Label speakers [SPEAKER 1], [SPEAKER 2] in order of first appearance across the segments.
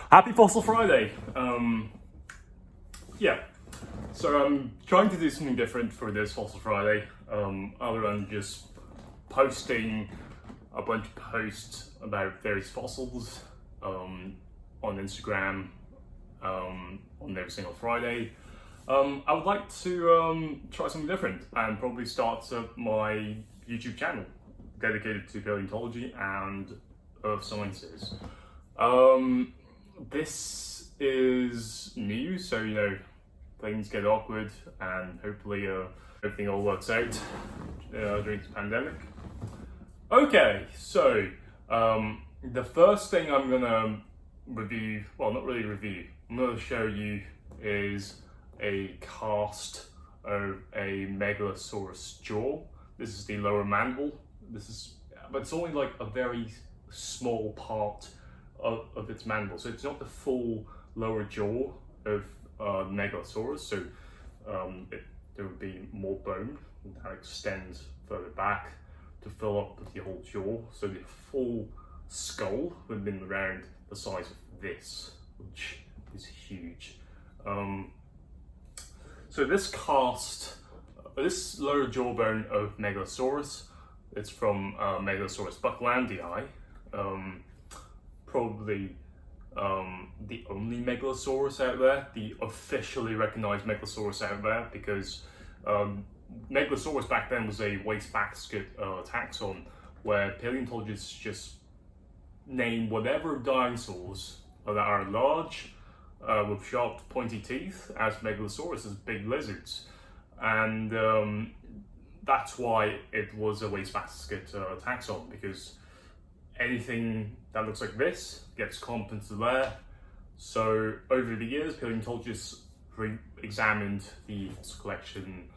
[SPEAKER 1] Happy Fossil Friday! Yeah, so I'm trying to do something different for this Fossil Friday, other than just posting a bunch of posts about various fossils on Instagram on every single Friday. I would like to try something different and probably start my YouTube channel dedicated to paleontology and earth sciences. This is new, so things get awkward, and hopefully everything all works out during this pandemic. Okay, so the first thing I'm gonna review, well, not really review, I'm gonna show you is a cast of a Megalosaurus jaw. This is the lower mandible. But it's only like a very small part of its mandible, so it's not the full lower jaw of Megalosaurus. So there would be more bone that extends further back to fill up the whole jaw. So the full skull would have been around the size of this, which is huge. So this lower jawbone of Megalosaurus, it's from Megalosaurus bucklandii, probably the only Megalosaurus out there, the officially recognized Megalosaurus out there, because Megalosaurus back then was a wastebasket taxon where paleontologists just name whatever dinosaurs that are large with sharp pointy teeth as Megalosaurus, as big lizards. And that's why it was a wastebasket taxon, because anything that looks like this gets clumped into there. So over the years, paleontologists examined the fossil collection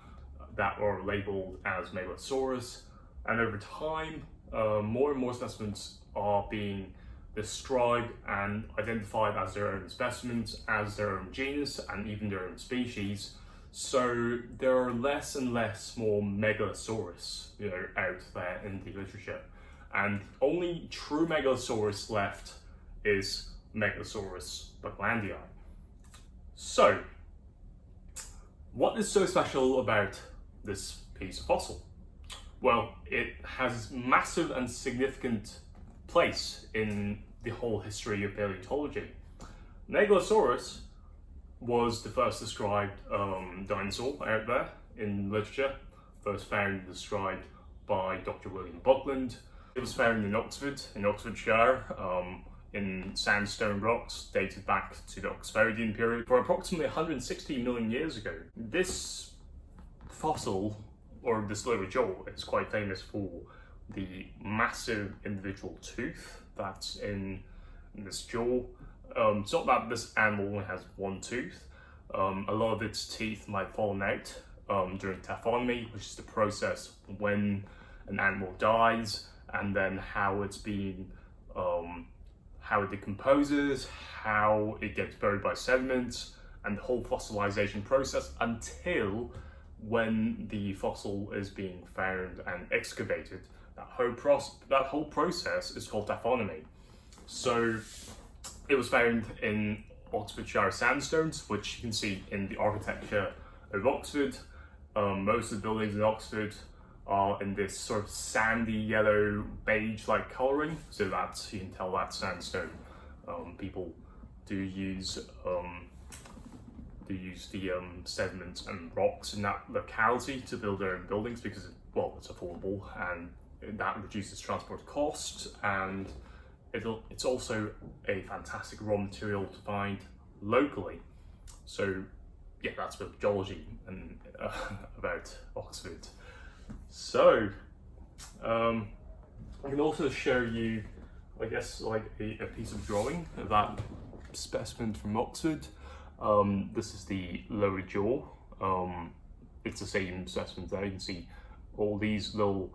[SPEAKER 1] that were labeled as Megalosaurus, and over time, more and more specimens are being described and identified as their own specimens, as their own genus, and even their own species. So there are less and less more Megalosaurus, out there in the literature, and only true Megalosaurus left is Megalosaurus bucklandii. So, what is so special about this piece of fossil? Well, it has massive and significant place in the whole history of paleontology. Megalosaurus was the first described dinosaur out there in literature, first found and described by Dr. William Buckland. It was found in Oxford, in Oxfordshire, in sandstone rocks dated back to the Oxfordian period for approximately 160 million years ago. This fossil, or this lower jaw, is quite famous for the massive individual tooth that's in this jaw. It's not that this animal only has one tooth. A lot of its teeth might have fallen out during taphonomy, which is the process when an animal dies, and then how it's being, how it decomposes, how it gets buried by sediments, and the whole fossilization process until when the fossil is being found and excavated. That whole process is called taphonomy. So it was found in Oxfordshire sandstones, which you can see in the architecture of Oxford. Most of the buildings in Oxford are in this sort of sandy yellow beige-like colouring, so that you can tell that's sandstone. People do use the sediments and rocks in that locality to build their own buildings because, well, it's affordable and that reduces transport costs, and it's also a fantastic raw material to find locally. So yeah, that's about geology and about Oxford. So I can also show you, I guess, like a piece of drawing of that specimen from Oxford. This is the lower jaw. It's the same specimen there. You can see all these little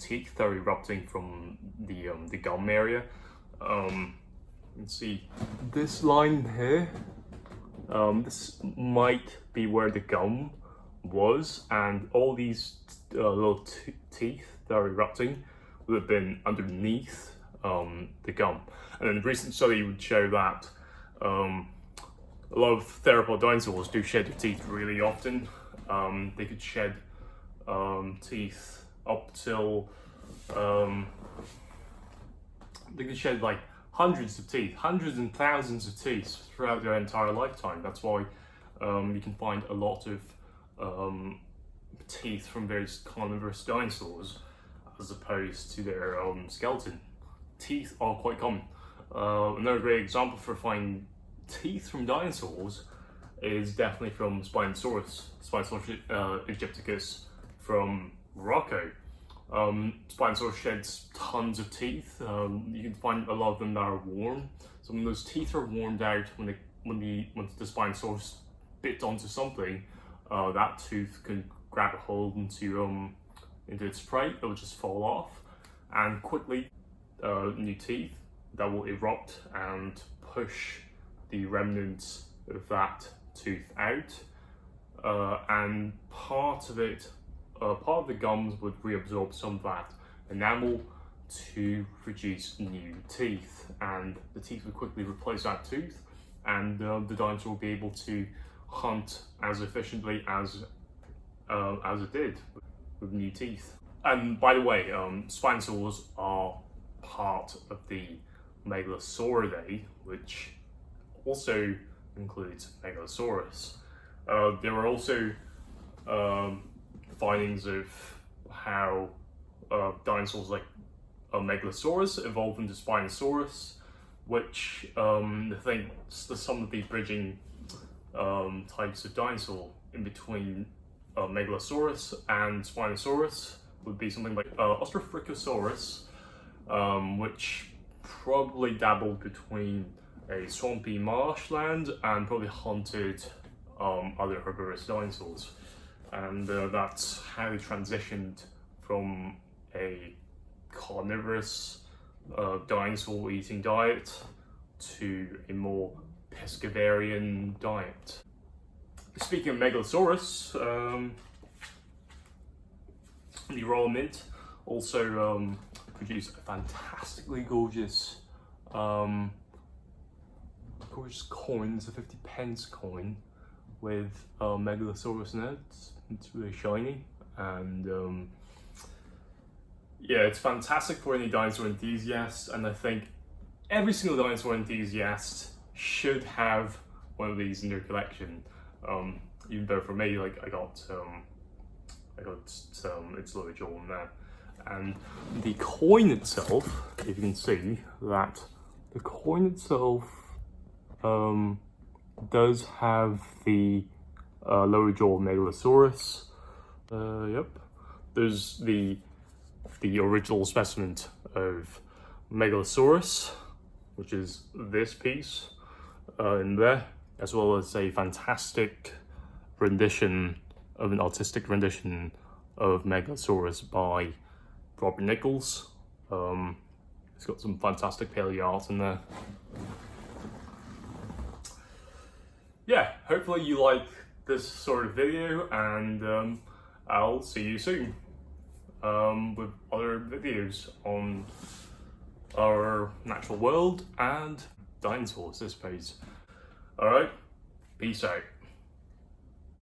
[SPEAKER 1] teeth that are erupting from the gum area. You can see this line here. This might be where the gum was, and all these little teeth that are erupting would have been underneath the gum. And then a recent study would show that a lot of theropod dinosaurs do shed their teeth really often. They could shed teeth up till they could shed like hundreds of teeth, hundreds and thousands of teeth throughout their entire lifetime. That's why you can find a lot of teeth from various carnivorous dinosaurs as opposed to their skeleton. Teeth are quite common. Another great example for finding teeth from dinosaurs is definitely from Spinosaurus aegypticus from Morocco. Spinosaurus sheds tons of teeth. You can find a lot of them that are worn. Some of those teeth are worn out when the Spinosaurus bit onto something. That tooth can grab a hold into its prey. It will just fall off, and quickly new teeth that will erupt and push the remnants of that tooth out, and part of the gums would reabsorb some of that enamel to produce new teeth, and the teeth would quickly replace that tooth, and the dinosaur will be able to hunt as efficiently as it did with new teeth. And by the way, spinosaurs are part of the Megalosauridae, which also includes Megalosaurus. There were also findings of how dinosaurs like Megalosaurus evolved into Spinosaurus, which I think some of the bridging types of dinosaur in between Megalosaurus and Spinosaurus would be something like Australopithecus, which probably dabbled between a swampy marshland and probably hunted other herbivorous dinosaurs. And that's how they transitioned from a carnivorous dinosaur eating diet to a more pescatarian diet. Speaking of Megalosaurus, the Royal Mint also produced a fantastically gorgeous coin. It's a 50p coin with Megalosaurus in it. It's really shiny, and yeah, it's fantastic for any dinosaur enthusiast, and I think every single dinosaur enthusiast should have one of these in their collection. Even though for me, like I got its lower jaw on there, and the coin itself, if you can see that the coin itself does have the lower jaw of Megalosaurus. Yep, there's the original specimen of Megalosaurus, which is this piece in there, as well as a fantastic rendition of an artistic rendition of Megalosaurus by Robert Nichols. It's got some fantastic paleo art in there. Yeah, hopefully you like this sort of video, and I'll see you soon with other videos on our natural world and dinosaurs, I suppose. Alright, peace out.